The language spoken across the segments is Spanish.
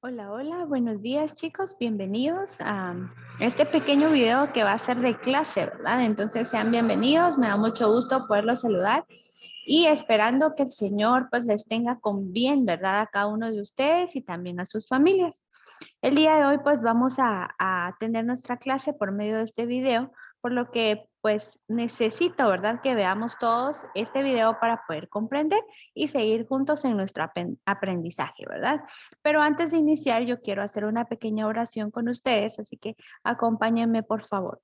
Hola, hola, buenos días chicos, bienvenidos a este pequeño video que va a ser de clase, ¿verdad? Entonces sean bienvenidos, me da mucho gusto poderlos saludar y esperando que el Señor pues les tenga con bien, ¿verdad? A cada uno de ustedes y también a sus familias. El día de hoy pues vamos a tener nuestra clase por medio de este video, por lo que pues necesito, ¿verdad? Que veamos todos este video para poder comprender y seguir juntos en nuestro aprendizaje, ¿verdad? Pero antes de iniciar yo quiero hacer una pequeña oración con ustedes, así que acompáñenme por favor.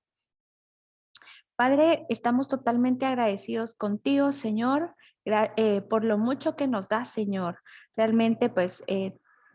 Padre, estamos totalmente agradecidos contigo, Señor, por lo mucho que nos das, Señor. Realmente, pues,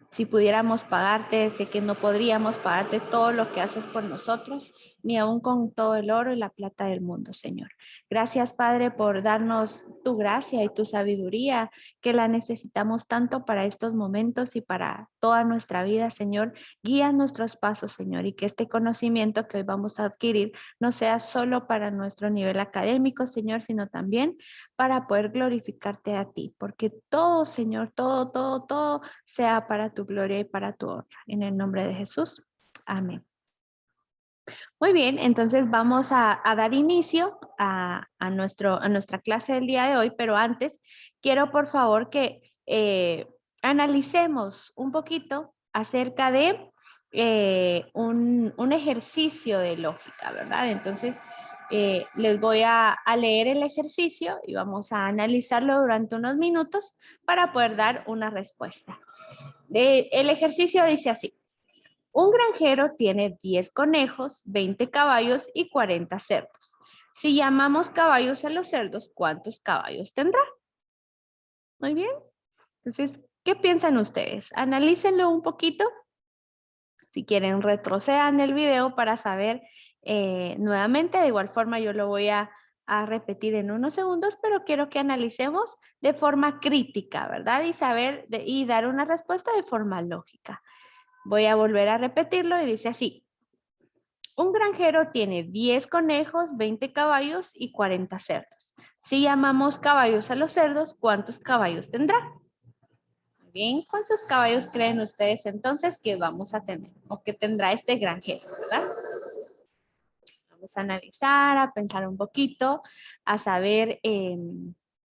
si pudiéramos pagarte, sé que no podríamos pagarte todo lo que haces por nosotros, ni aún con todo el oro y la plata del mundo, Señor. Gracias, Padre, por darnos tu gracia y tu sabiduría, que la necesitamos tanto para estos momentos y para toda nuestra vida, Señor. Guía nuestros pasos, Señor, y que este conocimiento que hoy vamos a adquirir no sea solo para nuestro nivel académico, Señor, sino también para poder glorificarte a ti, porque todo, Señor, todo sea para tu gloria y para tu honra. En el nombre de Jesús. Amén. Muy bien, entonces vamos a dar inicio a nuestra clase del día de hoy, pero antes quiero por favor que analicemos un poquito acerca de un ejercicio de lógica, ¿verdad? Entonces, les voy a leer el ejercicio y vamos a analizarlo durante unos minutos para poder dar una respuesta. El ejercicio dice así. Un granjero tiene 10 conejos, 20 caballos y 40 cerdos. Si llamamos caballos a los cerdos, ¿cuántos caballos tendrá? Muy bien. Entonces, ¿qué piensan ustedes? Analícenlo un poquito. Si quieren, retrocedan el video para saber nuevamente. De igual forma, yo lo voy a repetir en unos segundos, pero quiero que analicemos de forma crítica, ¿verdad? Y saber y dar una respuesta de forma lógica. Voy a volver a repetirlo y dice así. Un granjero tiene 10 conejos, 20 caballos y 40 cerdos. Si llamamos caballos a los cerdos, ¿cuántos caballos tendrá? Muy bien, ¿cuántos caballos creen ustedes entonces que vamos a tener o que tendrá este granjero, verdad? Vamos a analizar, a pensar un poquito, a saber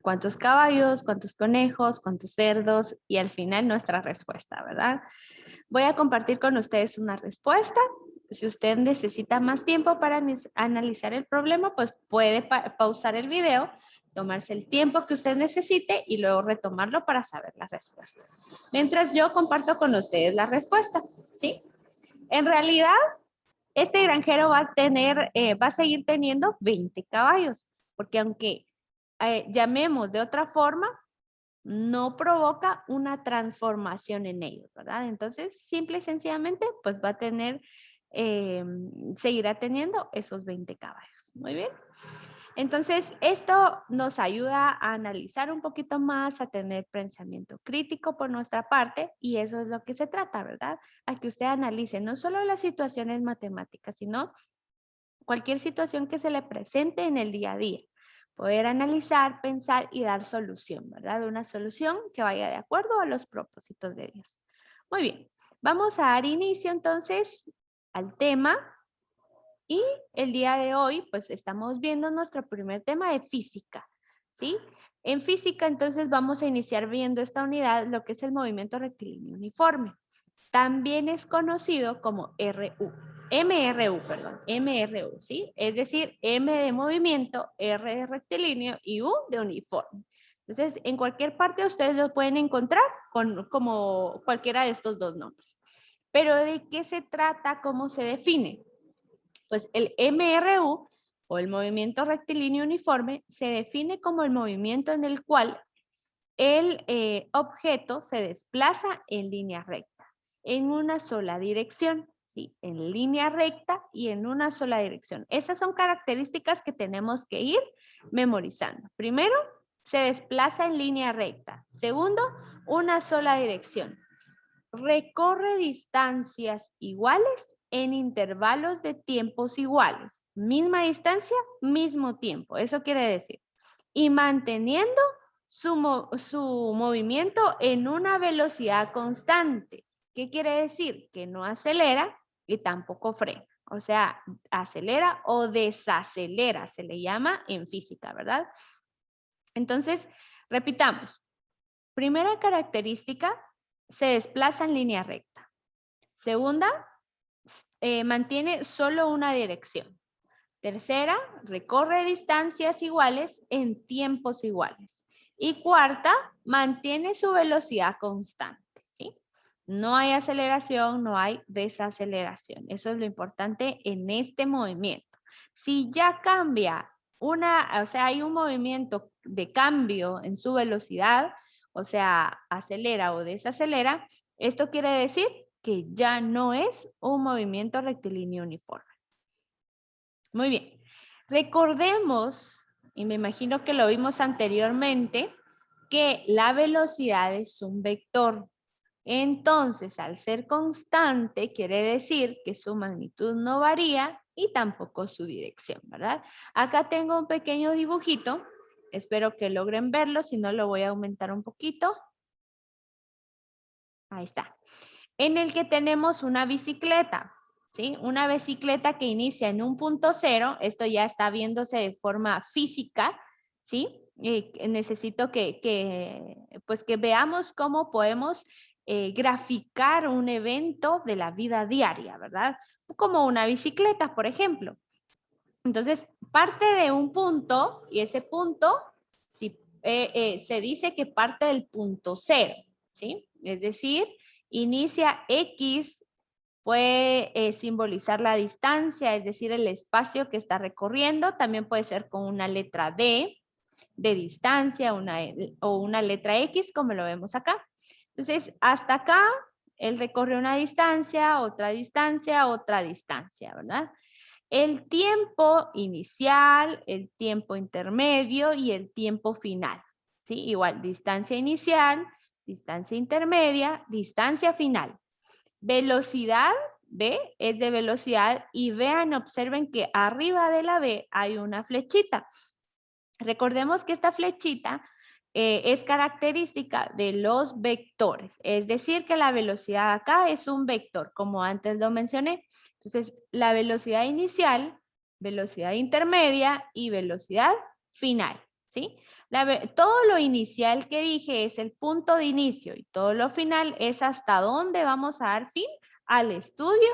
cuántos caballos, cuántos conejos, cuántos cerdos y al final nuestra respuesta, ¿verdad? Voy a compartir con ustedes una respuesta. Si usted necesita más tiempo para analizar el problema, pues puede pausar el video, tomarse el tiempo que usted necesite y luego retomarlo para saber la respuesta. Mientras yo comparto con ustedes la respuesta, ¿sí? En realidad, este granjero va a seguir teniendo 20 caballos, porque aunque llamemos de otra forma, no provoca una transformación en ellos, ¿verdad? Entonces, simple y sencillamente, pues va a tener, seguirá teniendo esos 20 caballos. Muy bien. Entonces, esto nos ayuda a analizar un poquito más, a tener pensamiento crítico por nuestra parte, y eso es lo que se trata, ¿verdad? A que usted analice no solo las situaciones matemáticas, sino cualquier situación que se le presente en el día a día. Poder analizar, pensar y dar solución, ¿verdad? Una solución que vaya de acuerdo a los propósitos de Dios. Muy bien, vamos a dar inicio entonces al tema y el día de hoy pues estamos viendo nuestro primer tema de física, ¿sí? En física entonces vamos a iniciar viendo esta unidad, lo que es el movimiento rectilíneo uniforme. También es conocido como MRU, perdón, MRU, ¿sí? Es decir, M de movimiento, R de rectilíneo y U de uniforme. Entonces, en cualquier parte ustedes lo pueden encontrar como cualquiera de estos dos nombres. Pero ¿de qué se trata? ¿Cómo se define? Pues el MRU o el movimiento rectilíneo uniforme se define como el movimiento en el cual el objeto se desplaza en línea recta, en una sola dirección, ¿sí? En línea recta y en una sola dirección. Esas son características que tenemos que ir memorizando. Primero, se desplaza en línea recta. Segundo, una sola dirección. Recorre distancias iguales en intervalos de tiempos iguales. Misma distancia, mismo tiempo. Eso quiere decir. Y manteniendo su movimiento en una velocidad constante. ¿Qué quiere decir? Que no acelera y tampoco frena. O sea, acelera o desacelera, se le llama en física, ¿verdad? Entonces, repitamos. Primera característica, se desplaza en línea recta. Segunda, mantiene solo una dirección. Tercera, recorre distancias iguales en tiempos iguales. Y cuarta, mantiene su velocidad constante, ¿sí? No hay aceleración, no hay desaceleración. Eso es lo importante en este movimiento. Si ya cambia o sea, hay un movimiento de cambio en su velocidad, o sea, acelera o desacelera, esto quiere decir que ya no es un movimiento rectilíneo uniforme. Muy bien. Recordemos, y me imagino que lo vimos anteriormente, que la velocidad es un vector. Entonces, al ser constante, quiere decir que su magnitud no varía y tampoco su dirección, ¿verdad? Acá tengo un pequeño dibujito. Espero que logren verlo, si no lo voy a aumentar un poquito. Ahí está. En el que tenemos una bicicleta, ¿sí? Una bicicleta que inicia en un punto cero, esto ya está viéndose de forma física, ¿sí? Necesito pues que veamos cómo podemos graficar un evento de la vida diaria, ¿verdad? Como una bicicleta, por ejemplo. Entonces, parte de un punto y ese punto se dice que parte del punto cero, ¿sí? Es decir, inicia X, puede simbolizar la distancia, es decir, el espacio que está recorriendo. También puede ser con una letra D de distancia o una letra X, como lo vemos acá. Entonces, hasta acá, él recorre una distancia, otra distancia, ¿verdad? El tiempo inicial, el tiempo intermedio y el tiempo final. ¿Sí? Igual, distancia inicial, distancia intermedia, distancia final. Velocidad, B, es de velocidad y vean, observen que arriba de la B hay una flechita. Recordemos que esta flechita es característica de los vectores, es decir, que la velocidad acá es un vector, como antes lo mencioné. Entonces, la velocidad inicial, velocidad intermedia y velocidad final, ¿sí? Todo lo inicial que dije es el punto de inicio y todo lo final es hasta dónde vamos a dar fin al estudio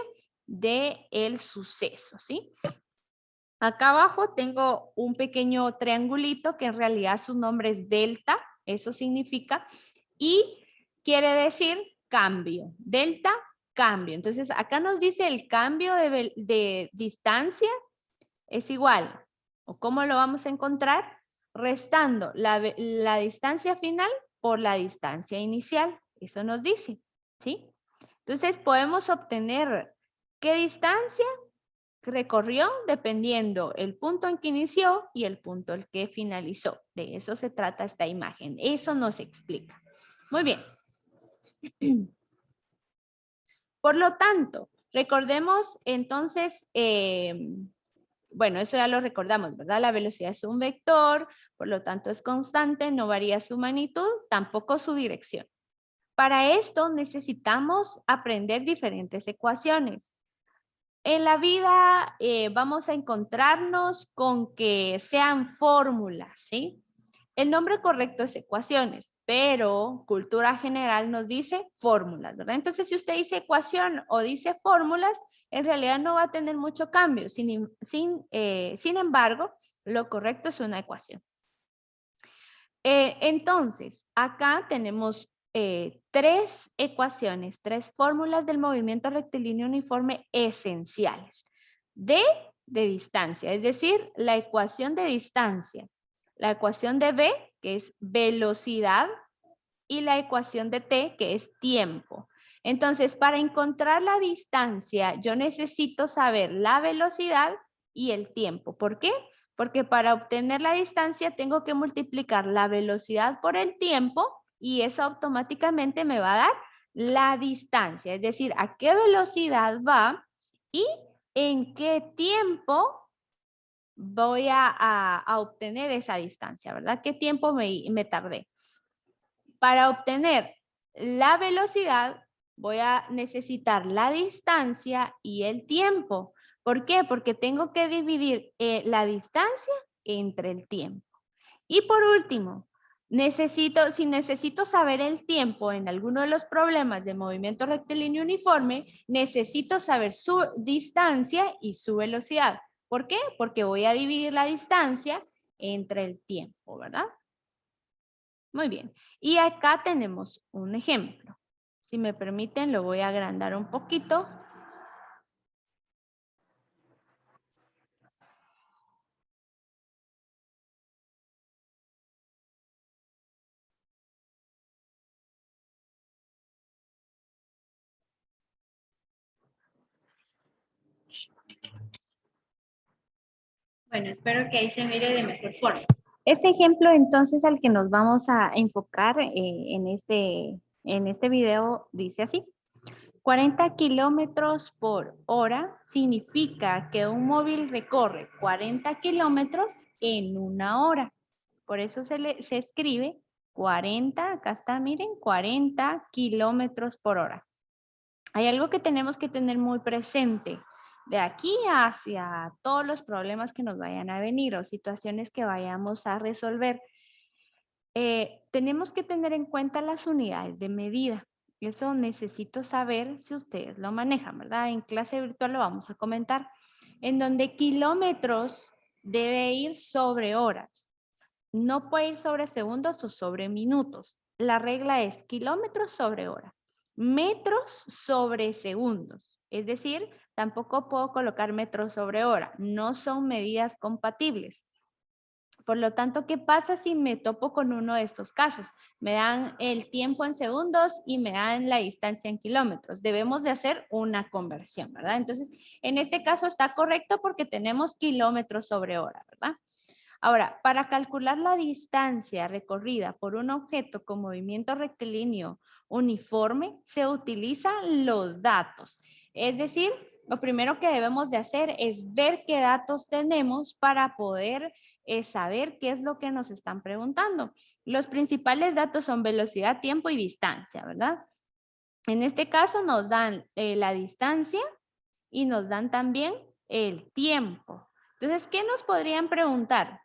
del suceso, ¿sí? Acá abajo tengo un pequeño triangulito que en realidad su nombre es delta, eso significa, y quiere decir cambio, delta, cambio. Entonces acá nos dice el cambio de distancia es igual, ¿o cómo lo vamos a encontrar? Restando la distancia final por la distancia inicial, eso nos dice, ¿sí? Entonces podemos obtener qué distancia recorrió dependiendo el punto en que inició y el punto en que finalizó. De eso se trata esta imagen. Eso nos explica. Muy bien. Por lo tanto, recordemos entonces, bueno, eso ya lo recordamos, ¿verdad? La velocidad es un vector, por lo tanto es constante, no varía su magnitud, tampoco su dirección. Para esto necesitamos aprender diferentes ecuaciones. En la vida vamos a encontrarnos con que sean fórmulas, ¿sí? El nombre correcto es ecuaciones, pero cultura general nos dice fórmulas, ¿verdad? Entonces, si usted dice ecuación o dice fórmulas, en realidad no va a tener mucho cambio. Sin embargo, lo correcto es una ecuación. Entonces, acá tenemos tres ecuaciones, tres fórmulas del movimiento rectilíneo uniforme esenciales. D de distancia, es decir, la ecuación de distancia. La ecuación de B, que es velocidad, y la ecuación de T, que es tiempo. Entonces, para encontrar la distancia, yo necesito saber la velocidad y el tiempo. ¿Por qué? Porque para obtener la distancia tengo que multiplicar la velocidad por el tiempo y eso automáticamente me va a dar la distancia, es decir, a qué velocidad va y en qué tiempo voy a obtener esa distancia, ¿verdad? ¿Qué tiempo me tardé? Para obtener la velocidad, Voy a necesitar la distancia y el tiempo. ¿Por qué? Porque tengo que dividir la distancia entre el tiempo. Y por último, si necesito saber el tiempo en alguno de los problemas de movimiento rectilíneo uniforme, necesito saber su distancia y su velocidad. ¿Por qué? Porque voy a dividir la distancia entre el tiempo, ¿verdad? Muy bien. Y acá tenemos un ejemplo. Si me permiten, lo voy a agrandar un poquito. Bueno, espero que ahí se mire de mejor forma. Este ejemplo entonces al que nos vamos a enfocar en este video dice así. 40 kilómetros por hora significa que un móvil recorre 40 kilómetros en una hora. Por eso se escribe 40, acá está, miren, 40 kilómetros por hora. Hay algo que tenemos que tener muy presente. De aquí hacia todos los problemas que nos vayan a venir o situaciones que vayamos a resolver, tenemos que tener en cuenta las unidades de medida. Eso necesito saber si ustedes lo manejan, ¿verdad? En clase virtual lo vamos a comentar, en donde kilómetros debe ir sobre horas. No puede ir sobre segundos o sobre minutos. La regla es kilómetros sobre hora, metros sobre segundos. Es decir, tampoco puedo colocar metros sobre hora. No son medidas compatibles. Por lo tanto, ¿qué pasa si me topo con uno de estos casos? Me dan el tiempo en segundos y me dan la distancia en kilómetros. Debemos de hacer una conversión, ¿verdad? Entonces, en este caso está correcto porque tenemos kilómetros sobre hora, ¿verdad? Ahora, para calcular la distancia recorrida por un objeto con movimiento rectilíneo uniforme, se utilizan los datos. Es decir, lo primero que debemos de hacer es ver qué datos tenemos para poder saber qué es lo que nos están preguntando. Los principales datos son velocidad, tiempo y distancia, ¿verdad? En este caso nos dan la distancia y nos dan también el tiempo. Entonces, ¿qué nos podrían preguntar?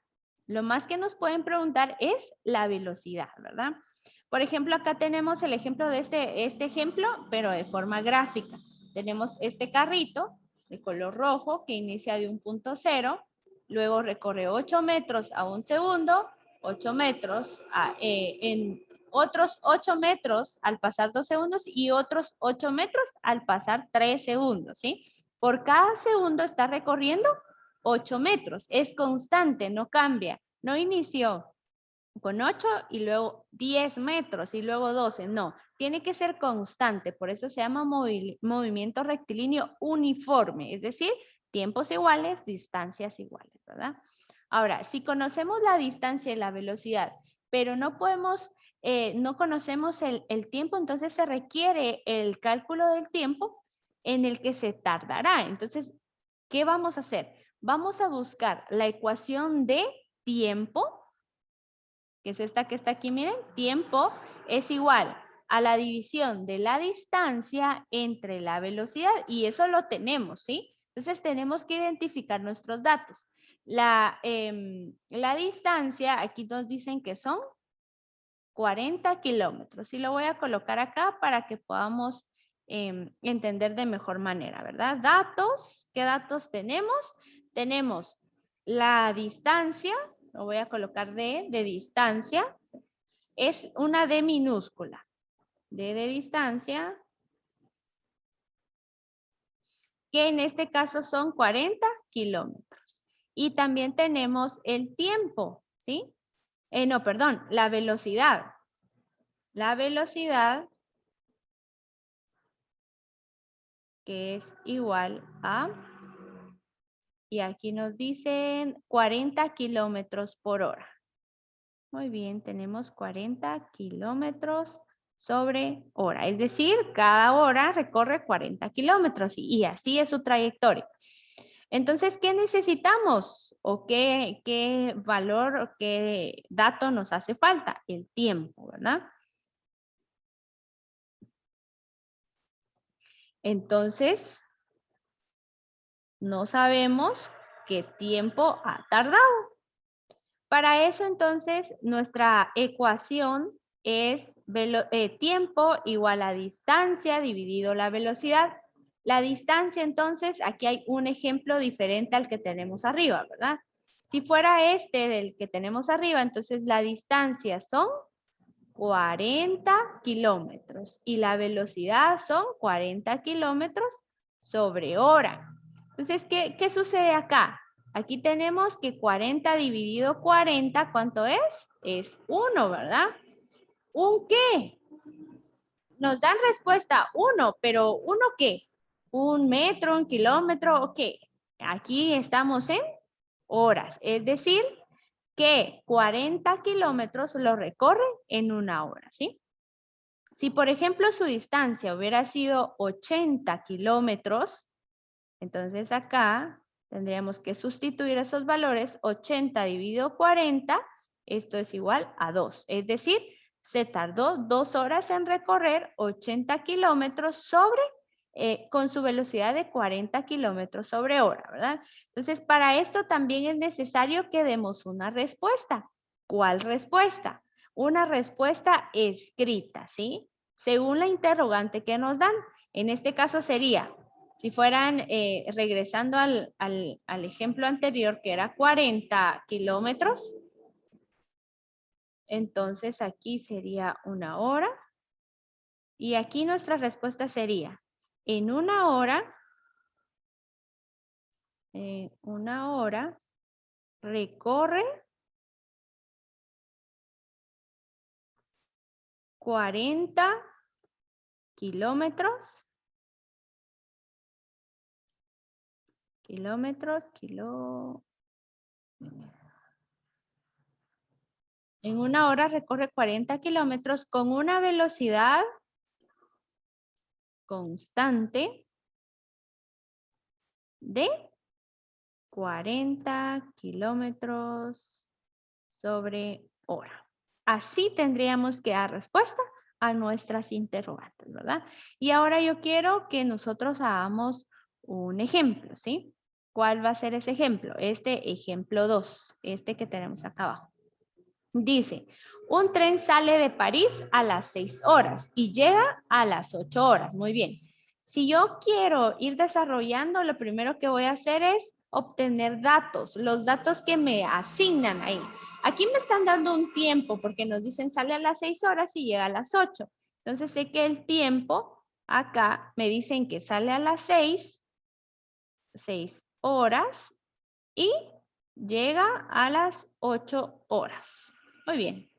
Lo más que nos pueden preguntar es la velocidad, ¿verdad? Por ejemplo, acá tenemos el ejemplo de este ejemplo, pero de forma gráfica. Tenemos este carrito de color rojo que inicia de un punto cero, luego recorre 8 metros a un segundo, 8 metros en otros 8 metros al pasar 2 segundos y otros 8 metros al pasar 3 segundos, ¿sí? Por cada segundo está recorriendo 8 metros. Es constante, no cambia. No inició con 8 y luego 10 metros y luego 12. No, tiene que ser constante. Por eso se llama movimiento rectilíneo uniforme. Es decir, tiempos iguales, distancias iguales, ¿verdad? Ahora, si conocemos la distancia y la velocidad, pero no podemos, no conocemos el tiempo, entonces se requiere el cálculo del tiempo en el que se tardará. Entonces, ¿qué vamos a hacer? Vamos a buscar la ecuación de tiempo, que es esta que está aquí, miren, tiempo es igual a la división de la distancia entre la velocidad y eso lo tenemos, ¿sí? Entonces tenemos que identificar nuestros datos. La distancia, aquí nos dicen que son 40 kilómetros y lo voy a colocar acá para que podamos entender de mejor manera, ¿verdad? Datos, ¿qué datos tenemos? Tenemos la distancia, lo voy a colocar de distancia, es una D minúscula, D de distancia, que en este caso son 40 kilómetros. Y también tenemos el tiempo, ¿sí? No, perdón, la velocidad. La velocidad que es igual a, y aquí nos dicen 40 kilómetros por hora. Muy bien, tenemos 40 kilómetros sobre hora. Es decir, cada hora recorre 40 kilómetros y así es su trayectoria. Entonces, ¿qué necesitamos? ¿O qué valor o qué dato nos hace falta? El tiempo, ¿verdad? Entonces, no sabemos qué tiempo ha tardado. Para eso, entonces, nuestra ecuación es tiempo igual a distancia dividido la velocidad. La distancia, entonces, aquí hay un ejemplo diferente al que tenemos arriba, ¿verdad? Si fuera este del que tenemos arriba, entonces la distancia son 40 kilómetros y la velocidad son 40 kilómetros sobre hora. Entonces, ¿qué sucede acá? Aquí tenemos que 40 dividido 40, ¿cuánto es? Es 1, ¿verdad? ¿Un qué? Nos dan respuesta 1, pero ¿1 qué? ¿Un metro, un kilómetro o qué? Aquí estamos en horas, es decir, que 40 kilómetros lo recorre en una hora, ¿sí? Si, por ejemplo, su distancia hubiera sido 80 kilómetros, entonces acá tendríamos que sustituir esos valores. 80 dividido 40, esto es igual a 2. Es decir, se tardó 2 horas en recorrer 80 kilómetros con su velocidad de 40 kilómetros sobre hora, ¿verdad? Entonces, para esto también es necesario que demos una respuesta. ¿Cuál respuesta? Una respuesta escrita, ¿sí? Según la interrogante que nos dan. En este caso sería, si fueran regresando al ejemplo anterior, que era 40 kilómetros, entonces aquí sería una hora. Y aquí nuestra respuesta sería, en una hora recorre 40 kilómetros, en una hora recorre 40 kilómetros con una velocidad constante de 40 kilómetros sobre hora. Así tendríamos que dar respuesta a nuestras interrogantes, ¿verdad? Y ahora yo quiero que nosotros hagamos un ejemplo, ¿sí? ¿Cuál va a ser ese ejemplo? Este ejemplo 2, este que tenemos acá abajo. Dice, un tren sale de París a las 6 horas y llega a las 8 horas. Muy bien. Si yo quiero ir desarrollando, lo primero que voy a hacer es obtener datos, los datos que me asignan ahí. Aquí me están dando un tiempo porque nos dicen sale a las 6 horas y llega a las 8. Entonces sé que el tiempo acá me dicen que sale a las 6 horas y llega a las 8 horas. Muy bien.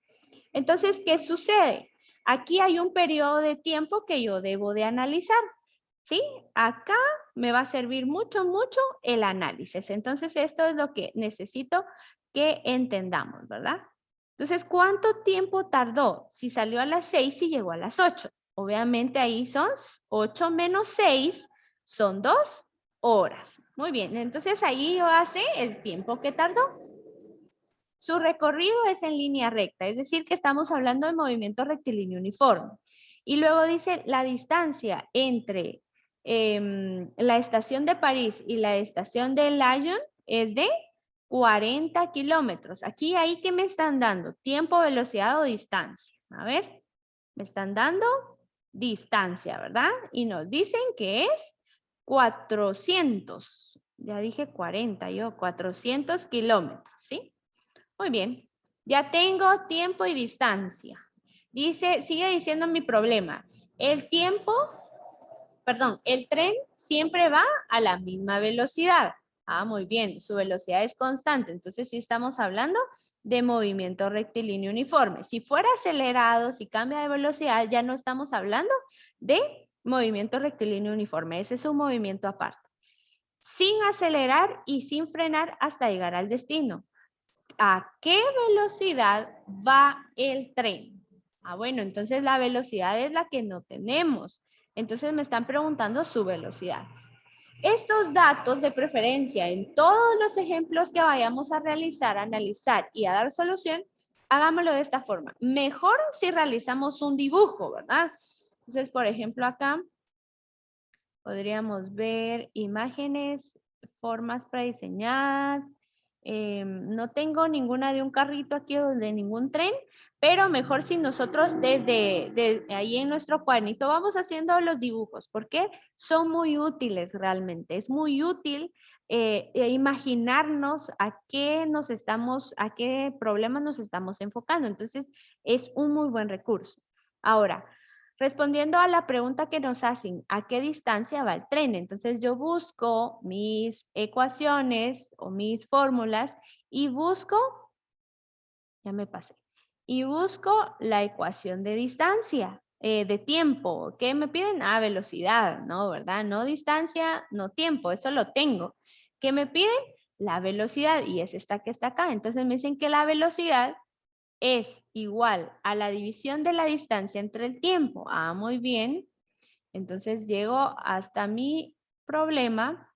Entonces, ¿qué sucede? Aquí hay un periodo de tiempo que yo debo de analizar. ¿Sí? Acá me va a servir mucho el análisis. Entonces, esto es lo que necesito que entendamos, ¿verdad? Entonces, ¿cuánto tiempo tardó? Si salió a las 6 y llegó a las 8. Obviamente ahí son 8 menos 6, son 2 horas. Muy bien, entonces ahí yo hace el tiempo que tardó. Su recorrido es en línea recta, es decir, que estamos hablando de movimiento rectilíneo uniforme. Y luego dice la distancia entre la estación de París y la estación de Lyon es de 40 kilómetros. Aquí, ahí, ¿qué me están dando? ¿Tiempo, velocidad o distancia? A ver, me están dando distancia, ¿verdad? Y nos dicen que es 400. Ya dije 40, yo 400 kilómetros, ¿sí? Muy bien. Ya tengo tiempo y distancia. Dice, sigue diciendo mi problema. El tren siempre va a la misma velocidad. Ah, muy bien. Su velocidad es constante. Entonces, sí estamos hablando de movimiento rectilíneo uniforme. Si fuera acelerado, si cambia de velocidad, ya no estamos hablando de movimiento rectilíneo uniforme. Ese es un movimiento aparte. Sin acelerar y sin frenar hasta llegar al destino. ¿A qué velocidad va el tren? Ah, bueno, entonces la velocidad es la que no tenemos. Entonces me están preguntando su velocidad. Estos datos de preferencia en todos los ejemplos que vayamos a realizar, analizar y a dar solución, hagámoslo de esta forma. Mejor si realizamos un dibujo, ¿verdad? Entonces, por ejemplo, acá Podríamos ver imágenes, formas prediseñadas. No tengo ninguna de un carrito aquí o de ningún tren, pero mejor si nosotros desde ahí en nuestro cuadernito vamos haciendo los dibujos, porque son muy útiles realmente. Es muy útil imaginarnos a qué problemas nos estamos enfocando. Entonces, es un muy buen recurso. Ahora, respondiendo a la pregunta que nos hacen, ¿a qué distancia va el tren? Entonces yo busco mis ecuaciones o mis fórmulas y ya me pasé, y busco la ecuación de distancia, de tiempo. ¿Qué me piden? Ah, velocidad, ¿no? ¿Verdad? No distancia, no tiempo, eso lo tengo. ¿Qué me piden? La velocidad y es esta que está acá. Entonces me dicen que la velocidad es igual a la división de la distancia entre el tiempo. Ah, muy bien. Entonces llego hasta mi problema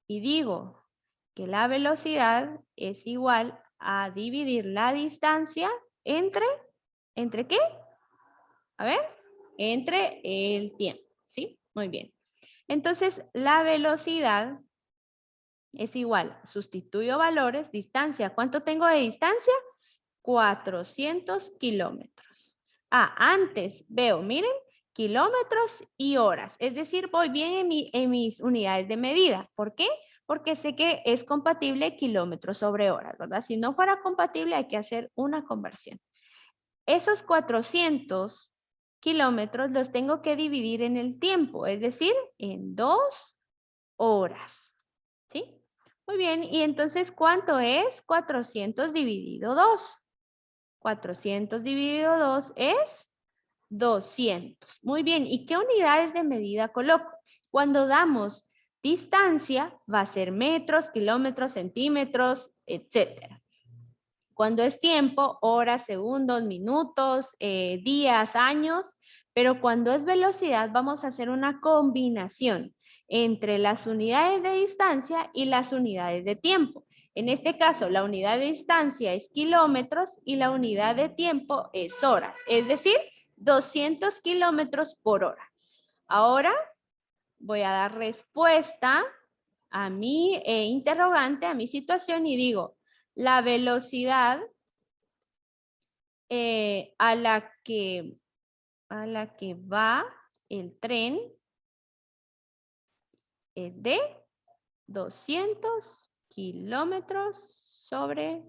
y digo que la velocidad es igual a dividir la distancia entre, ¿entre qué? A ver, entre el tiempo, ¿sí? Muy bien. Entonces, la velocidad es igual, sustituyo valores, distancia. ¿Cuánto tengo de distancia? 400 kilómetros. Ah, antes veo, miren, kilómetros y horas. Es decir, voy bien en mis unidades de medida. ¿Por qué? Porque sé que es compatible kilómetros sobre horas, ¿verdad? Si no fuera compatible, hay que hacer una conversión. Esos 400 kilómetros los tengo que dividir en el tiempo, es decir, en 2 horas. ¿Sí? Muy bien, y entonces, ¿cuánto es 400 dividido 2? 400 dividido 2 es 200. Muy bien, ¿y qué unidades de medida coloco? Cuando damos distancia, va a ser metros, kilómetros, centímetros, etcétera. Cuando es tiempo, horas, segundos, minutos, días, años, pero cuando es velocidad, vamos a hacer una combinación entre las unidades de distancia y las unidades de tiempo. En este caso, la unidad de distancia es kilómetros y la unidad de tiempo es horas, es decir, 200 kilómetros por hora. Ahora voy a dar respuesta a mi interrogante, a mi situación y digo, la velocidad a la que va el tren es de 200 kilómetros sobre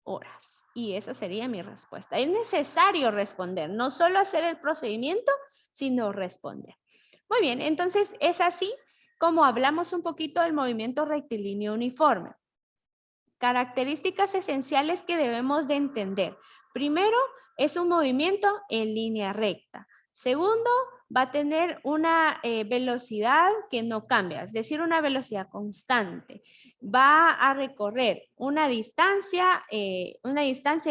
horas. Y esa sería mi respuesta. Es necesario responder, no solo hacer el procedimiento, sino responder. Muy bien, entonces es así como hablamos un poquito del movimiento rectilíneo uniforme. Características esenciales que debemos de entender. Primero, es un movimiento en línea recta. Segundo, va a tener una velocidad que no cambia, es decir, una velocidad constante. Va a recorrer una distancia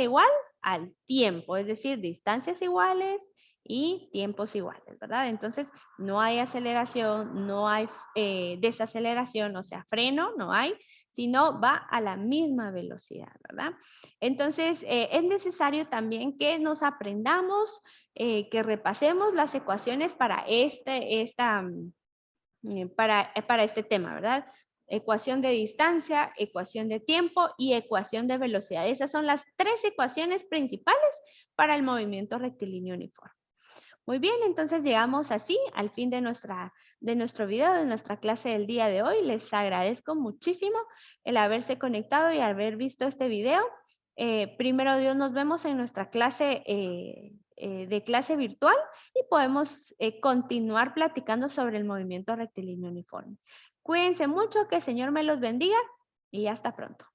igual al tiempo, es decir, distancias iguales y tiempos iguales, ¿verdad? Entonces, no hay aceleración, no hay desaceleración, o sea, freno, no hay, sino va a la misma velocidad, ¿verdad? Entonces, es necesario también que nos aprendamos, que repasemos las ecuaciones para este tema, ¿verdad? Ecuación de distancia, ecuación de tiempo y ecuación de velocidad. Esas son las tres ecuaciones principales para el movimiento rectilíneo uniforme. Muy bien, entonces llegamos así al fin de nuestro video, de nuestra clase del día de hoy. Les agradezco muchísimo el haberse conectado y haber visto este video. Primero Dios, nos vemos en nuestra clase de clase virtual y podemos continuar platicando sobre el movimiento rectilíneo uniforme. Cuídense mucho, que el Señor me los bendiga y hasta pronto.